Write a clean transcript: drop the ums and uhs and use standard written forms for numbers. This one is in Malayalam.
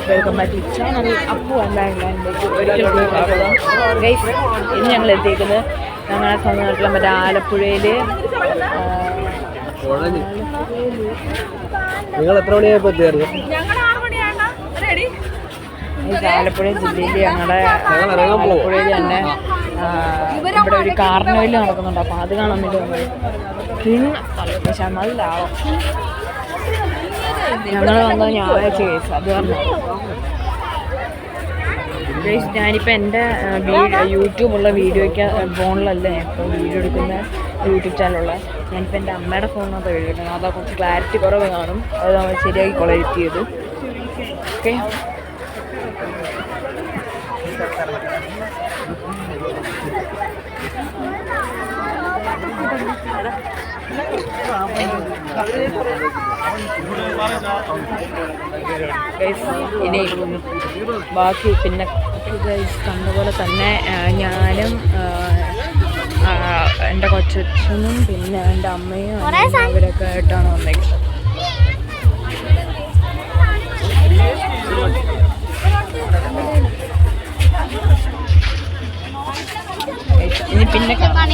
Welcome back to channel. Appu guys, ഇന്ന് ഞങ്ങൾ എത്തിയിരിക്കുന്നത് ഞങ്ങളുടെ സ്വന്തം നാട്ടിലെ മറ്റേ ആലപ്പുഴയിൽ. നിങ്ങൾ എത്ര മണിയായപ്പോൾ എത്തിയായിരുന്നു? ആലപ്പുഴ ജില്ലയിൽ ഞങ്ങളുടെ ആലപ്പുഴയിൽ തന്നെ ഇവിടെ ഒരു കാർണിവൽ നടക്കുന്നുണ്ട്. അപ്പോൾ അത് കാണാൻ വേണ്ടി പക്ഷെ നല്ലാവും. ഞങ്ങൾ വന്നത് ഞായറാഴ്ച കേസ്. അത് പറഞ്ഞു ഗൈസ്, ഞാനിപ്പോൾ എൻ്റെ യൂട്യൂബുള്ള വീഡിയോയ്ക്ക് ഫോണിലല്ല ഇപ്പോൾ വീഡിയോ എടുക്കുന്ന യൂട്യൂബ് ചാനലുള്ള. ഞാനിപ്പോൾ എൻ്റെ അമ്മയുടെ ഫോണിനകത്ത് വീഡിയോ എടുക്കുന്നത്. അതാ കുറച്ച് ക്ലാരിറ്റി കുറവ് കാണും. അത് നമ്മൾ ശരിയാക്കി കൊളക്ട് ചെയ്തു. ഓക്കെ, ഇനി ബാക്കി പിന്നെ കണ്ടപോലെ തന്നെ ഞാനും എൻ്റെ കൊച്ചച്ഛനും പിന്നെ എൻ്റെ അമ്മയും അവരൊക്കെ ആയിട്ടാണ് വന്നേക്കുന്നത്. ഇനി പിന്നെ കാണാം.